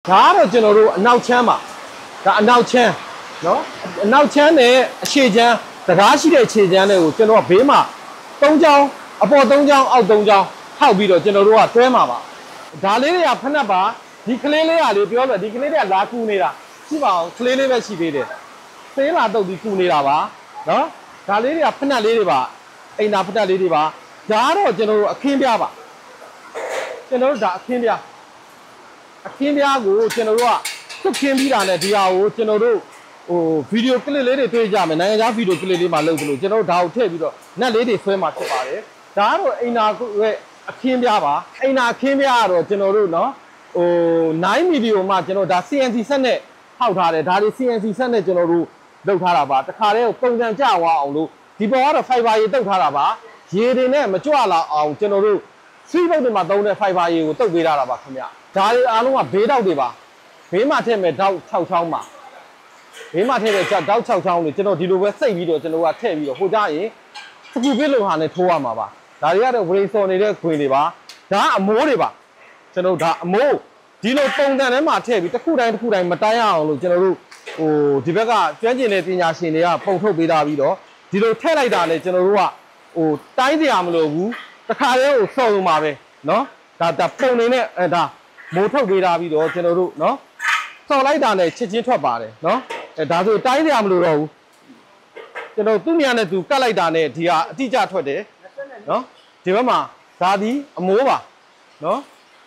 ဒါကတော့ကျွန်တော်တို့အနောက်ချမ်းပါဒါအနောက်ချမ်းနော်အနောက်ချမ်းနဲ့အခြေချမ်းတကားရှိတဲ့အခြေချမ်းတွေကိုကျွန်တော်ဘေးမှာ၃ချောင်းအပေါ်၃ချောင်းအောက်၃ချောင်းထောက်ပြီးတော့ကျွန်တော်တို့ကတွဲမှာပါဒါလေးတွေကဖက်နှက်ပါဒီကလေးလေးကလေပြောလို့ဒီကလေးတွေကလာကူနေတာရှိပါအောင်ကလေးလေးပဲရှိသေးတယ်သေးလာတော့ဒီကူနေတာပါနော်ဒါလေးတွေကဖက်နှက်လေးတွေပါအိမ်သာဖက်နှက်လေးတွေပါဒါကတော့ကျွန်တော်တို့အခင်းပြပါကျွန်တော်တို့ဒါအခင်းပြအခင်းပြားကိုကျွန်တော်တို့ကသွတ်ခင်းပြီးတာနဲ့ဒီဟာကိုကျွန်တော်တို့ဗီဒီယိုကလစ်လေးတွေတွေ့ကြမယ်နိုင်ငံခြားဗီဒီယိုကလစ်လေးမှာလုပ်သလိုကျွန်တော်တို့ဒါကိုထည့်ပြီးတော့နက်လေးတွေဆွဲမှာဖြစ်ပါတယ်ဒါကတော့အိမ်နာရဲ့အခင်းပြားပါအိမ်နာအခင်းပြားကတော့ကျွန်တော်တို့နော်9 မီဒီယိုမှာကျွန်တော်ဒါ CNC ဆက်နဲ့ထောက်ထားတယ်ဒါတွေ CNC ဆက်နဲ့ကျွန်တော်တို့လုပ်ထားတာပါတခါတည်းကိုပုံစံကျသွားအောင်လို့ဒီပေါ်ကတော့ fiber ရေတုပ်ထားတာပါရေတွေနဲ့မကြွလာအောင်ကျွန်တော်တို့စီးပုတ်တွေမှာသုံးတဲ့ fiber ရေကိုတုပ်ပေးထားတာပါခင်ဗျဒါတွေအားလုံးကဘေးတောက်တွေပါဘေးမှာထည့်မဲ့တောက်6ချောင်းပါဘေးမှာထည့်တဲ့တောက်6ချောင်းတွေကျွန်တော်ဒီလိုပဲစိတ်ပြီးတော့ကျွန်တော်ကထည့်ပြီးတော့ဟိုကြရင်စကူပစ်လိုဟာနဲ့ထိုးရမှာပါဒါတွေကတော့ဝရိစော်နေတဲ့ခွေတွေပါဒါကအမိုးတွေပါကျွန်တော်ဒါအမိုးဒီလိုပုံစံထဲမှာထည့်ပြီးတစ်ခုတိုင်းတစ်ခုတိုင်းမတိုင်းရအောင်လို့ကျွန်တော်တို့ဒီဘက်ကကျွမ်းကျင်တဲ့ပညာရှင်တွေကပုံထုတ်ပေးထားပြီးတော့ဒီလိုထည့်လိုက်တာလေကျွန်တော်တို့ကတိုင်းစရာမလိုဘူးတစ်ခါတည်းကိုစော်လို့မှာပဲနော်ဒါပုံနေနဲ့ဒါမိုးထုတ်ပေးထားပြီးတော့ကျွန်တော်တို့နော်စော်လိုက်တာနဲ့ချစ်ချင်းထွက်ပါတယ်နော်ဒါဆိုတိုင်းစရာမလိုတော့ဘူးကျွန်တော်သူ့မြန်နဲ့သူကတ်လိုက်တာနဲ့ဒီဟာအတိအကျထွက်တယ်နော်ဒီဘက်မှာဒါဒီအမိုးပါနော်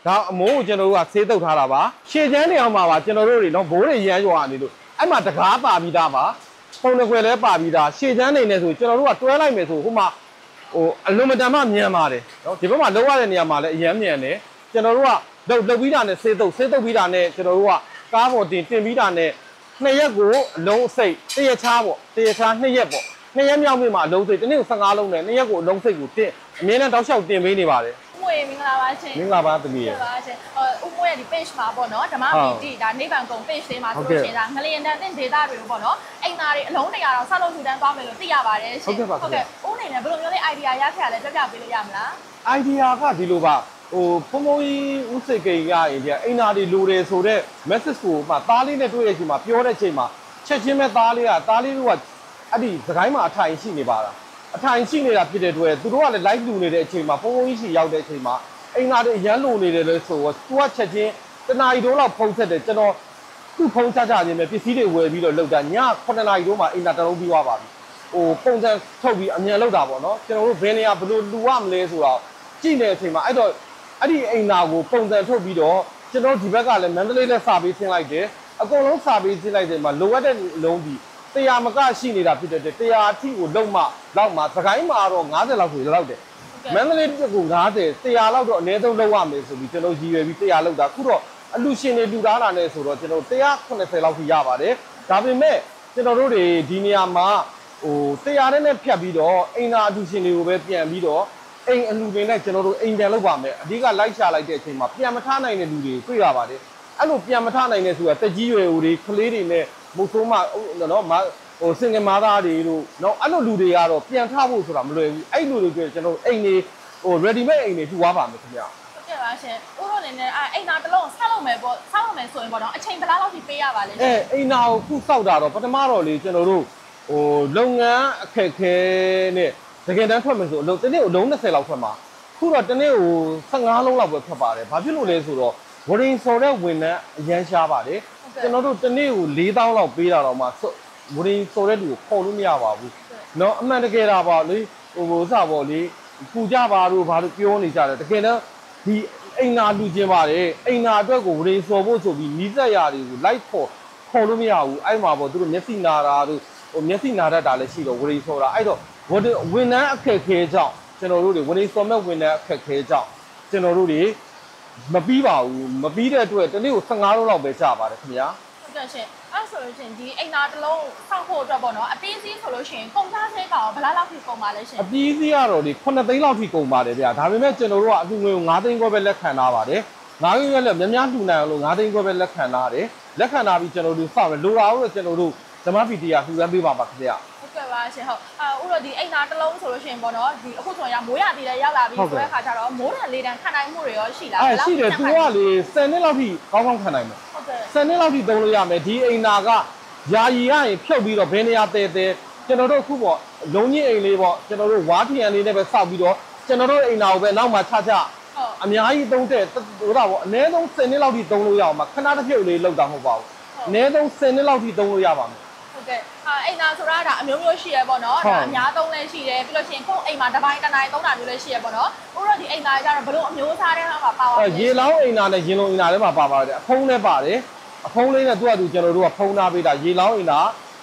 ဒါအမိုးကိုကျွန်တော်တို့ကဆေးတုပ်ထားတာပါရှေ့ချမ်းနေအောင်ပါကျွန်တော်တို့တွေနော်ဘိုးတွေရမ်းရွာနေလို့အဲ့မှာတကားပါပြီးသားပါပုံတစ်ခွဲလဲပါပြီးသားရှေ့ချမ်းနေနေဆိုကျွန်တော်တို့ကတွဲလိုက်မယ်ဆိုဟိုမှာအလွန်မတန်မှမြန်ပါတယ်နော်ဒီဘက်မှာလောက်ရတဲ့နေရာမှာလည်းအရမ်းမြန်တယ်ကျွန်တော်တို့ကလုပ်ပြီးတာနဲ့ဆေးတုပ်ပြီးတာနဲ့ကျွန်တော်တို့ကကားပေါ်တင်ပြီးတာနဲ့2ရက်ကိုအလုံးစိတ်1ရက်ချားပေါ့1ရက်ချား2ရက်ပေါ့2ရက်မြောက်မြင့်မှာအလုံးစိတ်တစ်နေ့ကို15လုံးနဲ့2ရက်ကိုအလုံးစိတ်ကိုတင်အမြဲတမ်းတောက်လျှောက်တင်ပေးနေပါတယ်ဦးမွေမင်္ဂလာပါရှင်မင်္ဂလာပါသမီးရေပါရှင်ဦးမွေရဲ့ဒီ page မှာပေါ့နော်ဓမ္မမီတီဒါနိဗ္ဗာန်ကုံ page လေးမှာဆိုလို့ရှိရင်ဒါငလျင်တန်တဲ့ data တွေကိုပေါ့နော်အိမ်သားတွေအလုံး100တော့ဆက်လို့ထူတန်းသွားမယ်လို့သိရပါတယ်ရှင်ဟုတ်ကဲ့ဦးအနေနဲ့ဘယ်လိုမျိုးလေး idea ရခဲ့ရလဲပြောပြပေးလို့ရမလား idea ကဒီလိုပါဖုံဖုံကြီးဦးစိတ်ကိန်းကအိမ်သားတွေလိုတယ်ဆိုတော့ message ကိုမှသားလေးနဲ့တွေ့တဲ့အချိန်မှာပြောတဲ့အချိန်မှာချက်ချင်းပဲသားလေးတို့ကအဲ့ဒီစကိုင်းမှာအထိုင်ရှိနေပါလားအထိုင်ရှိနေတာဖြစ်တဲ့အတွက်သူတို့ကလည်း live လူနေတဲ့အချိန်မှာဖုံဖုံကြီးရှိရောက်တဲ့အချိန်မှာအိမ်သားတွေအရန်လိုနေတယ်လို့ဆိုတော့သူကချက်ချင်းတနာရီတိုးလောက်ဖုံးဆက်တယ်ကျွန်တော်သူ့ဖုံးချခြင်းပဲပစ္စည်းတွေဝယ်ပြီးတော့လောက်တာည9နာရီတိုးမှအိမ်သားတလုံးပြီးသွားပါပြီပုံစံထုတ်ပြီးအမြန်လောက်တာပေါ့နော်ကျွန်တော်တို့ဘယ်နေရာဘယ်လိုလူရမလဲဆိုတော့ကြည့်နေတဲ့အချိန်မှာအဲ့တော့အဲ့ဒီအိမ်သားကိုပုံစံထုတ်ပြီးတော့ကျွန်တော်ဒီဘက်ကလည်းမန္တလေးနဲ့စာပေးဆင်းလိုက်တယ်အကုန်လုံးစာပေးဆင်းလိုက်တယ်မှာလိုအပ်တဲ့လုံးဒီ100မကရှိနေတာဖြစ်တဲ့100အထိကိုလုံးမလောက်မှာစကိုင်းမှာတော့90လောက်ဆိုလောက်တယ်မန္တလေးတက်ကို90 100လောက်တော့အနည်းဆုံးလောက်ရမယ်ဆိုပြီးကျွန်တော်ရည်ရွယ်ပြီး100လောက်တာခုတော့အလူရှင်တွေလူသားတာနဲ့ဆိုတော့ကျွန်တော်180လောက်ထိရပါတယ်ဒါပေမဲ့ကျွန်တော်တို့တွေဒီနေရာမှာ100နဲ့ဖြတ်ပြီးတော့အိမ်သာအလူရှင်တွေကိုပဲပြန်ပြီးတော့အိမ်အလူတွေနဲ့ကျွန်တော်တို့အိမ်ပြန်လောက်ပါမယ်အဓိကလိုက်ရှာလိုက်တဲ့အချိန်မှာပြန်မထားနိုင်တဲ့လူတွေတွေ့ရပါတယ်အဲ့လိုပြန်မထားနိုင်တဲ့ဆိုတာတက်ကြီးရွယ်ဦးတွေကလေးတွေနဲ့မုတ်ဆိုးမနော်စင်ငယ်မားသားတွေတို့နော်အဲ့လိုလူတွေကတော့ပြန်ထားဖို့ဆိုတာမလွယ်ဘူးအဲ့လူတွေကျွန်တော်အိမ်တွေready made အိမ်တွေထူသွားပါမယ်ခင်ဗျာဟုတ်ကဲ့ပါရှင်ဦးတို့အနေနဲ့အိမ်သားတစ်လုံးဆောက်လုပ်မယ်ပေါ့ဆောက်လုပ်မယ်ဆိုရင်ပေါ့နော်အချိန်ဘယ်လောက်ထိပေးရပါလဲအိမ်သားကိုခုစောက်တာတော့ပထမတော့လေကျွန်တော်တို့လုပ်ငန်းအခက်ခဲနဲ့တကယ်တမ်းထွက်မယ်ဆိုတနေ့ကိုလုံး20လောက်ထွက်မှာခုတော့တနေ့ကို15လုံးလောက်ပဲထွက်ပါတယ်ဘာဖြစ်လို့လဲဆိုတော့ဝရင်စော်တဲ့ဝန်ထမ်းအရန်ရှားပါတယ်ကျွန်တော်တို့တနေ့ကို4000လောက်ပေးတာတော့မှဝရင်စော်တဲ့လူကိုခေါ်လို့မရပါဘူးเนาะအမှန်တကယ်တာပါလေစပေါ့လေပူကြပါတို့ဘာလို့ပြောနေကြတယ်တကယ်တော့ဒီအိမ်နာလူချင်းပါတယ်အိမ်နာအတွက်ကိုဝရင်စော်ဖို့ဆိုပြီးနီးစက်ရာတွေကိုလိုက်ခေါ်လို့မရဘူးအဲ့မှာပေါ့သူတို့မျက်စိနာတာတို့မျက်စိနာတတ်တာလည်းရှိတော့ဝရင်စော်တာအဲ့တော့ဝန်ထမ်းအခက်ခဲကြောင့်ကျွန်တော်တို့တွေဝရင်စော်မဲ့ဝန်ထမ်းအခက်ခဲကြောင့်ကျွန်တော်တို့တွေမပြီးပါဘူးမပြီးတဲ့အတွက်တနေ့ကို15လုံးလောက်ပဲကြာပါတယ်ခင်ဗျာဟုတ်ကဲ့ရှင်အဲ့ဆိုလို့ရှင်ဒီအိမ်သားတစ်လုံးဆောက်ဖို့အတွက်ပေါ့နော်အပီးစီးဆိုလို့ရှင်ကုန်သားသေးကောင်ဘယ်လောက်ထိကုန်ပါလဲရှင်အပီးစီးကတော့ဒီ9သိန်းလောက်ထိကုန်ပါတယ်ဗျာဒါပေမဲ့ကျွန်တော်တို့ကအလှူငွေကို9သိန်းခွဲပဲလက်ခံထားပါတယ်9သိန်းခွဲလည်းများများလှူနိုင်အောင်လို့9သိန်းခွဲပဲလက်ခံထားတယ်လက်ခံထားပြီးကျွန်တော်တို့စောက်မယ်လိုတာတော့ကျွန်တော်တို့ဓမ္မပီတီကလှူဒန်းပေးပါပါခင်ဗျာဟုတ်ကဲ့ပါရှင်ဟုတ်ဥတော့ဒီအိမ်သားတစ်လုံးဆိုလို့ရှင်ပေါ့နော်ဒီအခုဆိုရင်မိုးရသေးတယ်ရောက်လာပြီဆိုတဲ့ခါကျတော့မိုးတန်လေးတန်ခံနိုင်မှုတွေရောရှိလားရှိတယ်သူကလေ10နှစ်လောက်ထိကောင်းကောင်းခံနိုင်မယ်ဟုတ်ကဲ့ 10နှစ်လောက်ထိသုံးလို့ရမယ်ဒီအိမ်နာကယာယီရရင်ဖြုတ်ပြီးတော့ဘယ်နေရာတဲတဲကျွန်တော်တို့ခုပေါ့လုံးကြီးအိမ်လေးပေါ့ကျွန်တော်တို့ဝါထီယန်လေးနဲ့ပဲစောက်ပြီးတော့ကျွန်တော်တို့အိမ်နာကိုပဲနောက်မှချအများကြီးသုံးတဲ့ဟိုတော့ပေါ့အနည်းဆုံး10နှစ်လောက်ထိသုံးလို့ရအောင်မှာခဏတစ်ဖြုတ်လေးလောက်တာမဟုတ်ပါဘူးအနည်းဆုံး10နှစ်လောက်ထိသုံးလို့ရပါမယ်ဟုတ်ကဲ့အိမ်နာဆိုတာဒါအမျိုးမျိုးရှိရပေါ့နော်ဒါအများသုံးလဲရှိတယ်ပြီးလို့ရှိရင်ကိုယ့်အိမ်မှာတစ်ပိုင်းတစ်နိုင်သုံးတာမျိုးလည်းရှိရပေါ့နော်ဥရောဒီအိမ်နာကျတော့ဘလို့အမျိုးစားတဲ့ဟာမှာပါပါတယ်ရေလောင်းအိမ်နာနဲ့ရင်လုံးအိမ်နာထဲမှာပါပါတယ်အဖုံးလည်းပါတယ်အဖုံးလေးနဲ့သူ့အတူကျွန်တော်တို့ကဖုံးထားပေးတာရေလောင်းအိမ်နာ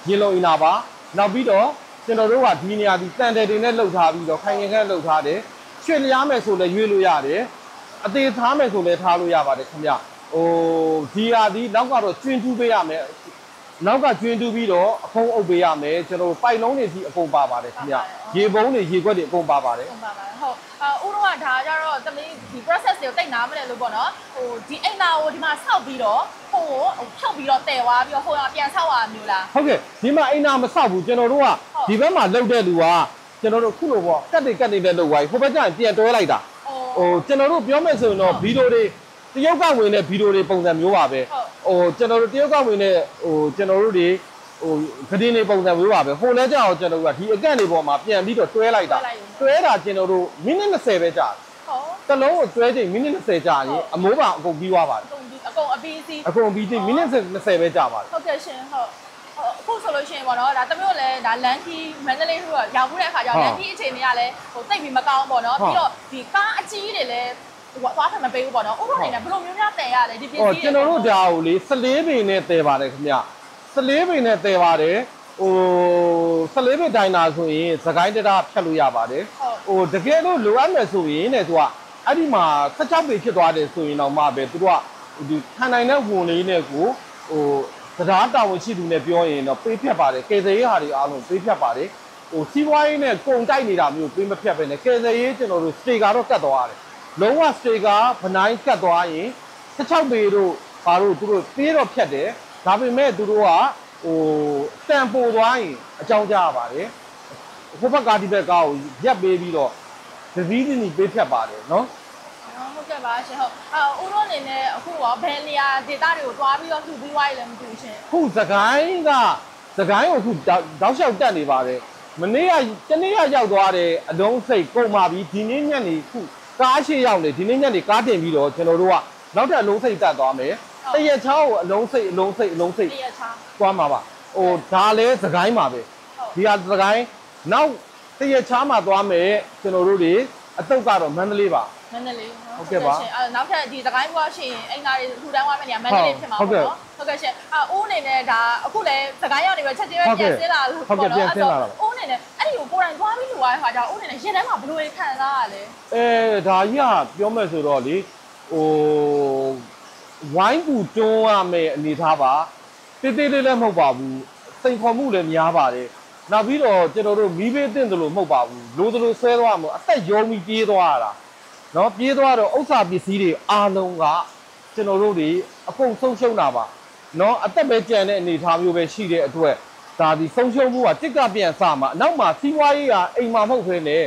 ရင်လုံးအိမ်နာပါနောက်ပြီးတော့ကျွန်တော်တို့ကဒီနေရာဒီတန်တယ်တွေနဲ့လှုပ်ထားပြီးတော့ခိုင်ရင်ခန့်လှုပ်ထားတယ်ရွှေလျားမယ်ဆိုလည်းရွေးလို့ရတယ်အသေးထားမယ်ဆိုလည်းထားလို့ရပါတယ်ခင်ဗျဟိုဒီဟာဒီနောက်ကတော့ကျွင်းတူးပေးရမယ်နောက်ကကျွင်းတူးပြီးတော့အဖုံးအုပ်ပေးရမယ်ကျွန်တော်ပိုက်လုံးတွေစီအကုန်ပါပါတယ်ခင်ဗျရေပုံးတွေရေခွက်တွေအကုန်ပါပါတယ်ဟုတ်ပါပါဟုတ်ဥရောကဒါကြတော့တမီးဒီ process တွေကိုတိတ်နားမလဲလို့ပေါ့နော်ဟိုဒီအိမ်နာကိုဒီမှာဆောက်ပြီးတော့ဟိုဖြုတ်ပြီးတော့တည်သွားပြီးတော့ဟိုကပြန်ဆောက်ရမျိုးလားဟုတ်ကဲ့ဒီမှာအိမ်နာမဆောက်ဘူးကျွန်တော်တို့ကဒီဘက်မှာလှုပ်တဲ့လူကကျွန်တော်တို့ခုလိုပေါ့ကတ်နေတဲ့လှုပ်သွားပြီဟိုဘက်ကျရင်ပြန်တွဲလိုက်တာဟိုကျွန်တော်တို့ပြောမယ်ဆိုရင်တော့ဗီဒီယိုတွေတရုတ်ကဝင်တဲ့ဗီဒီယိုတွေပုံစံမျိုးပါပဲဟိုကျွန်တော်တို့တရုတ်ကဝင်တဲ့ဟိုကျွန်တော်တို့တွေဟိုဂဒင်းတွေပုံစံမျိုးပါပဲဟိုလဲကြောက်ကျွန်တော်တို့ကဒီအကန့်တွေပေါ်မှာပြန်ပြီးတော့တွဲလိုက်တာတွဲတာကျွန်တော်တို့မိနစ်20ပဲကြာတယ်တလုံးကိုတွဲချိန်မိနစ်20ကြာရင်အမိုးပါအကုန်ပြီးသွားပါတယ်အကုန်အပြီးစီးအကုန်ပြီးစီးမိနစ်20ပဲကြာပါတယ်ဟုတ်ကဲ့ရှင်ဟုတ်အခုဆိုလို့ရှိရင်ပေါ့နော်ဒါတမျိုးလည်းဒါလန်ကီမန္တလေးတို့ရောက်မှုတဲ့အခါကျတော့လန်ကီအခြေအနေကလည်းဟိုတိတ်ပြီးမကောင်းပေါ့နော်ပြီးတော့ဒီကားအကြီးတွေလည်းဟိုသွားထမပေးဘူးပေါ့နော်ဥပဒေနဲ့ဘယ်လိုမျိုးများတည်ရလဲဒီပစ္စည်းတွေကျွန်တော်တို့ဒါကိုလေ14ပေနဲ့တည်ပါတယ်ခင်ဗျ14ပေနဲ့တည်ပါတယ်ဟို14ပေဒိုင်နာဆိုရင်သခိုင်းတရားဖြတ်လို့ရပါတယ်ဟိုတကယ်လို့လိုအပ်မယ်ဆိုရင်တဲ့သူကအဲ့ဒီမှာ16ပေဖြစ်သွားတယ်ဆိုရင်တော့မှပဲသူတို့ကဒီခံနိုင်တဲ့ဝန်လေးနဲ့ကိုဟိုတရားတာဝန်ရှိသူနဲ့ပြောရင်တော့ပေးဖြတ်ပါတယ်ကယ်ဆယ်ရေးဟာတွေအားလုံးပေးဖြတ်ပါတယ်ဟိုစီးပွားရေးနဲ့ကုန်တိုက်နေတာမျိုးပေးမဖြတ်ပဲနဲ့ကယ်ဆယ်ရေးကျွန်တော်တို့စတေကာတော့ကတ်သွားရတယ်လုံးဝစတေကာဗနိုင်ကတ်သွားရင်16ပေတို့ဘာလို့သူတို့ပေးတော့ဖြတ်တယ်ဒါပေမဲ့သူတို့ကဟိုတန်ပိုသွားရင်အကြောင်းကြားရပါတယ်ဟိုဘက်ကားဒီဘက်ကားကိုရက်ပေးပြီးတော့ဒဇီးတင်းပေးဖြတ်ပါတယ်နော်ဟုတ်ကဲ့ပါရှင်ဟုတ်ဦးရောအနေနဲ့အခုရောဘယ်နေရာဒေတာတွေကိုတွားပြီးတော့လှူပြီးသွားရလဲမသိဘူးရှင်ခုစကိုင်းကိုအခုတောက်လျှောက်တက်နေပါတယ်မနေ့ကတနေ့ရောက်သွားတယ်အလုံးစိတ်ကုန်ပါပြီဒီနေ့ညနေခုကားရှိရောက်နေဒီနေ့ညနေကားတင်ပြီးတော့ကျွန်တော်တို့ကနောက်ထပ်အလုံးစိတ်တက်သွားမယ်တရက်ချောင်းကိုအလုံးစိတ်တရက်ချောင်းသွားမှာပါဟိုဒါလဲစကိုင်းပါပဲဒီဟာစကိုင်းနောက်တရက်ချောင်းမှာသွားမယ်ကျွန်တော်တို့တွေအတုတ်ကတော့မန္တလေးပါမန္တလေးဟုတ်ကဲ့ပါနောက်ထပ်ဒီစကိုင်းဘွားရှင်အိမ်သားတွေထူတန်းသွားမယ့်နေရာမန္တလေးဖြစ်မှာပေါ့နော်ဟုတ်ကဲ့ရှင်ဦးအနေနဲ့ဒါအခုလည်းစကိုင်းရောက်နေပဲချက်ချင်းပဲပြန်ဆင်းလာလို့ပေါ့နော်အဲ့တော့ဦးအနေနဲ့အဲ့ဒီကိုကိုယ်တိုင်သွားပြီးလို့ရတဲ့ခါကျတော့ဦးအနေနဲ့ရင်ထဲမှာဘယ်လိုခံစားရလဲဒါကြီးကပြောမယ်ဆိုတော့လေဟိုဝိုင်းပူတွန်းရမယ်အနေထားပါတေးသေးလေးလည်းမဟုတ်ပါဘူးစိန်ခေါ်မှုလည်းများပါတယ်နောက်ပြီးတော့ကျွန်တော်တို့မီးဘေးတင့်တယ်လို့မဟုတ်ပါဘူးလိုသလိုဆွဲသွားမှာအသက်ယုံပြီးပြေးသွားရတာเนาะပြေးသွားတော့ဥစ္စာပစ္စည်းတွေအားလုံးကကျွန်တော်တို့တွေအကုန်ဆုံးရှုံးတာပါเนาะအသက်ပဲကြံတဲ့အနေထားမျိုးပဲရှိတဲ့အတွက်ဒါဒီဆုံးရှုံးမှုကတစ်ကပြန်စမှာအနောက်မှာစီးပွားရေးကအိမ်မှာမဟုတ်ဘဲနဲ့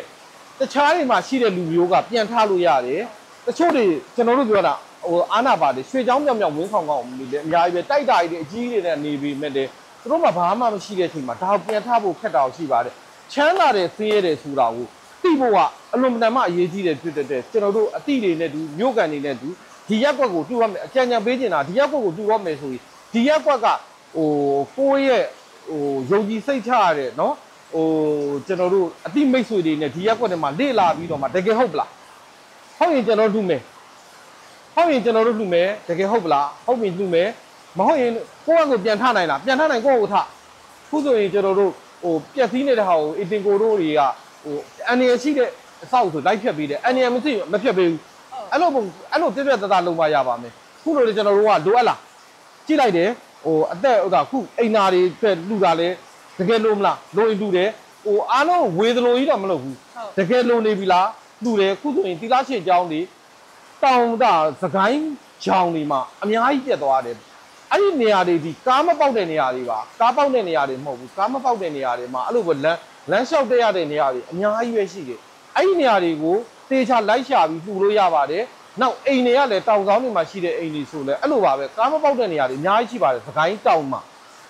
တခြားတွေမှာရှိတဲ့လူမျိုးကပြန်ထားလို့ရတယ်တချို့တွေကျွန်တော်တို့ပြောတာဟိုအာနာပါတွေရွှေချောင်းမြောင်မြောင်ဝင်းခေါင်ခေါင်နေတယ်အများကြီးပဲတိုက်တာတွေအကြီးတွေနဲ့နေပြီးမဲ့တယ်သူတို့မှဘာမှမရှိတဲ့အချိန်မှာဒါကိုပြန်ထားဖို့ခက်တာရှိပါတယ်ချမ်းသာတဲ့သေးရတယ်ဆိုတာကိုသိဖို့ကအလွန်တန်မှအရေးကြီးတယ်ဖြစ်တဲ့ကျွန်တော်တို့အတိတွေနဲ့ဒီမြို့ကန်တွေနဲ့ဒီရက်ကွက်ကိုတူရမယ်အကြံဉာဏ်ပေးနေတာဒီရက်ကွက်ကိုတူရမယ်ဆိုရင်ဒီရက်ကွက်ကဟိုကိုယ့်ရဲ့ဟိုယုံကြည်စိတ်ချရတဲ့နော်ဟိုကျွန်တော်တို့အတိမိတ်ဆွေတွေနဲ့ဒီရက်ကွက်တွေမှာလေ့လာပြီးတော့မှတကယ်ဟုတ်ပလားဟုတ်ရင်ကျွန်တော်တို့မယ်ဟုတ်ရင်ကျွန်တော်တို့လှူမယ်တကယ်ဟုတ်ပလားဟုတ်ပြီလှူမယ်မဟုတ်ရင်ကိုယ့်အကိုပြန်ထနိုင်လားပြန်ထနိုင်ကိုယ့်ကိုထခုဆိုရင်ကျွန်တော်တို့ဟိုပျက်စီးနေတဲ့ဟာကိုအတင်ကိုတို့တွေကဟိုအန်ရရှိတဲ့အဆောက်ဆိုလိုက်ဖြတ်ပေးတယ်အန်ရမရှိမဖြတ်ပေးဘူးအဲ့လိုပြက်ပြက်တသားလုံးမရပါမယ်ခုလိုလေကျွန်တော်တို့ကလိုအပ်လားကြည့်လိုက်တယ်ဟိုအသက်ဥသာခုအိမ်နာတွေဖက်လှူတာလဲတကယ်လို့မလားလိုရင်လှူတယ်ဟိုအားလုံးဝေသလိုကြီးတော့မလုပ်ဘူးတကယ်လို့နေပြီလားလှူတယ်ခုဆိုရင်တီလာရှင်းအကြောင်းတွေတောင်တာစကိုင်းချောင်းတွေမှာအများကြီးပြတ်သွားတယ်အဲ့ဒီနေရာတွေဒီကားမပေါက်တဲ့နေရာတွေပါကားပေါက်တဲ့နေရာတွေမဟုတ်ဘူးကားမပေါက်တဲ့နေရာတွေမှာအဲ့လိုပဲလမ်းလျှောက်တက်ရတဲ့နေရာတွေအများကြီးပဲရှိတယ်အဲ့ဒီနေရာတွေကိုတေချာလိုက်ရှာပြီးလှူလို့ရပါတယ် နောက်အိမ်တွေကလည်းတောင်ဆောင်တွေမှာရှိတဲ့အိမ်တွေဆိုလဲအဲ့လိုပါပဲကားမပေါက်တဲ့နေရာတွေအများကြီးရှိပါတယ်စကိုင်းတောင်မှာ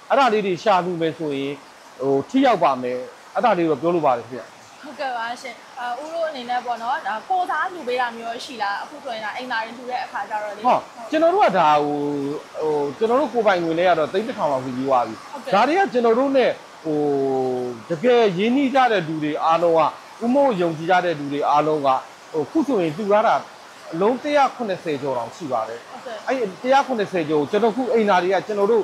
အဲ့ဒါလေးတွေရှာလူမယ်ဆိုရင်ဟိုထိရောက်ပါမယ်အဲ့ဒါလေးတော့ပြောလို့ပါတယ်ခင်ဗျဟုတ်ကဲ့ပါရှင်ဦးတို့အနေနဲ့ပေါ့နော်ဒါကိုသားလူပေးတာမျိုးရှိလားအခုဆိုရင်ဒါအိမ်သားရင်လူတဲ့အခါကျတော့လေဟုတ်ကျွန်တော်တို့ကဒါဟိုကျွန်တော်တို့ကိုပိုင်ငွေနဲ့ကတော့3000လောက်ပြီးသွားပြီဒါတွေကကျွန်တော်တို့ ਨੇ ဟိုတကယ်ရင်းနှီးကြတဲ့လူတွေအားလုံးကဥမို့ယုံကြည်ကြတဲ့လူတွေအားလုံးကဟိုခုဆိုရင်တူရတာအလုံး180ကျော်တောင်ရှိပါတယ်အဲ့180ကျော်ကျွန်တော်ခုအိမ်သားတွေကကျွန်တော်တို့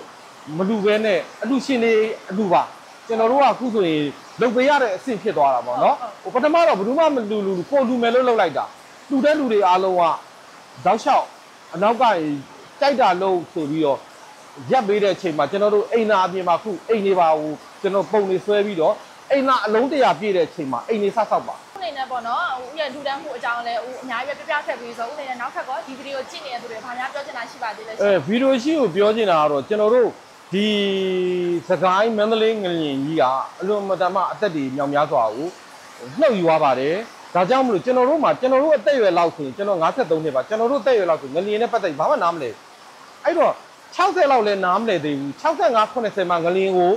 မလူပဲနဲ့အလူရှင်တွေအလူပါကျွန်တော်တို့ကခုဆိုရင်လုပ်ပေးရတဲ့အဆင့်ဖြစ်သွားတာပေါ့နော်ဟိုပထမတော့ဘယ်သူမှမလူကိုလူမယ်လို့လုပ်လိုက်တာလူတဲ့လူတွေအားလုံးကတောက်လျှောက်အနောက်ကတိုက်တာလို့ဆိုပြီးတော့ရက်ပေးတဲ့အချိန်မှာကျွန်တော်တို့အိမ်သားအပြင်မှာခုအိမ်တွေပါဟိုကျွန်တော်ပုံတွေဆွဲပြီးတော့အိမ်သားအလုံး100ပြည့်တဲ့အချိန်မှာအိမ်တွေဆောက်ပါဦးနေနဲ့ပေါ့နော်ဦးရဲ့လူတန်းမှုအကြောင်းလဲဦးအများကြီးပြပြခဲ့ပြီးဆိုဦးနေနဲ့နောက်ထပ်ကောဒီဗီဒီယိုကြည့်နေတဲ့သူတွေဘာများပြောချင်တာရှိပါသေးလဲဗီဒီယိုရှိကိုပြောချင်တာကတော့ကျွန်တော်တို့ဒီစကိုင်းမန္တလေးငလျင်ကြီးကအလွန်မတမအသက်တွေမြောင်များစွာကိုနှုတ်ယူသွားပါတယ်ဒါကြောင့်မလို့ကျွန်တော်တို့အသက်အရွယ်လောက်ဆိုရင်ကျွန်တော်53နှစ်ပါကျွန်တော်တို့အသက်အရွယ်လောက်ဆိုငလျင်နဲ့ပတ်သက်ဘာမှနားမလဲအဲ့တော့60လောက်လည်းနားမလဲသေးဘူး65 80မှာငလျင်ကို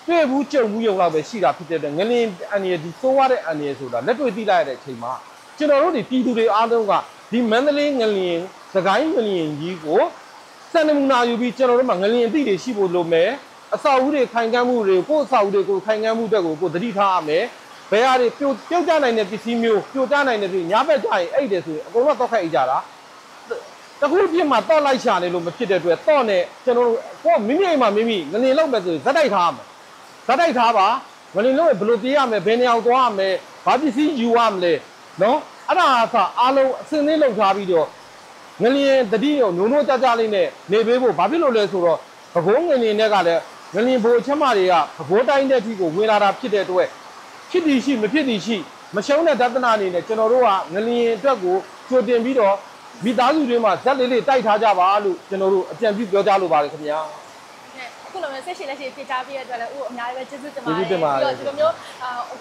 တွေ့ဘူးကြုံဘူးရုံလောက်ပဲရှိတာဖြစ်တဲ့ငလျင်အန်ရဒီစိုးရတဲ့အန်ရဆိုတာလက်တွေ့သိလိုက်ရတဲ့အချိန်မှာကျွန်တော်တို့ဒီပြည်သူတွေအားလုံးကဒီမန္တလေးငလျင်စကိုင်းငလျင်ကြီးကိုစံနမူနာယူပြီးကျွန်တော်တို့မှာငလျင်အသည့်တွေရှိဖို့လိုမယ်အဆောက်အဦတွေခိုင်ခန့်မှုတွေကိုယ့်အဆောက်အဦတွေကိုခိုင်ခန့်မှုတက်ကိုသတိထားရမယ်ဘယ်ဟာတွေပြုတ်ကျနိုင်တဲ့ပစ္စည်းမျိုးပြုတ်ကျနိုင်တဲ့ပစ္စည်းညာဘက်ကျရင်အဲ့တယ်ဆိုရင်အကုန်လုံးတော့ခိုက်ကြတာတခုပြစ်မှာတော့လိုက်ရှာနေလို့မဖြစ်တဲ့အတွက်တော့နဲ့ကျွန်တော်တို့ကိုမိမိအိမ်မှာမိမိငလျင်လောက်မယ်ဆိုရင်ဇက်တိုက်ထားရမယ်ဇက်တိုက်ထားပါငလျင်လို့ဘယ်လိုပြေးရမလဲဘယ်နေရာကိုသွားရမလဲဘာပစ္စည်းယူရမလဲနော်အဲ့ဒါကအားလုံးအစင်းလေးလောက်ထားပြီးတော့ငလျင်တတိယနိုးနိုးကြကြလေးနဲ့နေပေးဖို့ဘာဖြစ်လို့လဲဆိုတော့ဘကိုးငလျင်တွေကလည်းငလျင်ဘိုအချက်မတွေကဘကိုးတိုင်းတဲ့အထိကိုဝင်လာတာဖြစ်တဲ့အတွက်ဖြစ်သည်ရှိမဖြစ်သည်ရှိမရှုံးတဲ့ဒသနာအနေနဲ့ကျွန်တော်တို့ကငလျင်အတွက်ကိုကြိုတင်ပြီးတော့မိသားစုတွေမှာဇက်လေးလေးတိုက်ထားကြပါလို့ကျွန်တော်တို့အကြံပြုပြောကြလိုပါတယ်ခင်ဗျာအခုလိုမျိုးဆက်ရှိလက်ရှိပြချပေးရတဲ့အတွက်လည်းဦးအများကြီးပဲကျေးဇူးတင်ပါတယ်ပြီးတော့ဒီလိုမျိုး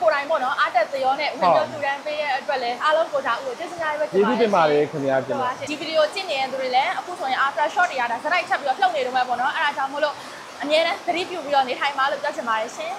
ကိုယ်တိုင်ပေါ့နော်အားတက်သရောနဲ့ဦးမျိုးလူတန်းပေးတဲ့အတွက်လည်းအားလုံးကိုဒါဦးကိုကျေးဇူးများပဲကျေးဇူးတင်ပါတယ်ခင်ဗျာကျွန်တော်ဒီဗီဒီယိုကြည့်နေတဲ့သူတွေလည်းအခုဆိုရင် after shot တွေရတာစရိုက်ချက်ပြီးတော့လှုပ်နေတော့မှပေါ့နော်အဲ့ဒါကြောင့်မို့လို့အမြဲတမ်းသတိပြုပြီးတော့နေထိုင်ပါလို့ပြောချင်ပါတယ်ရှင်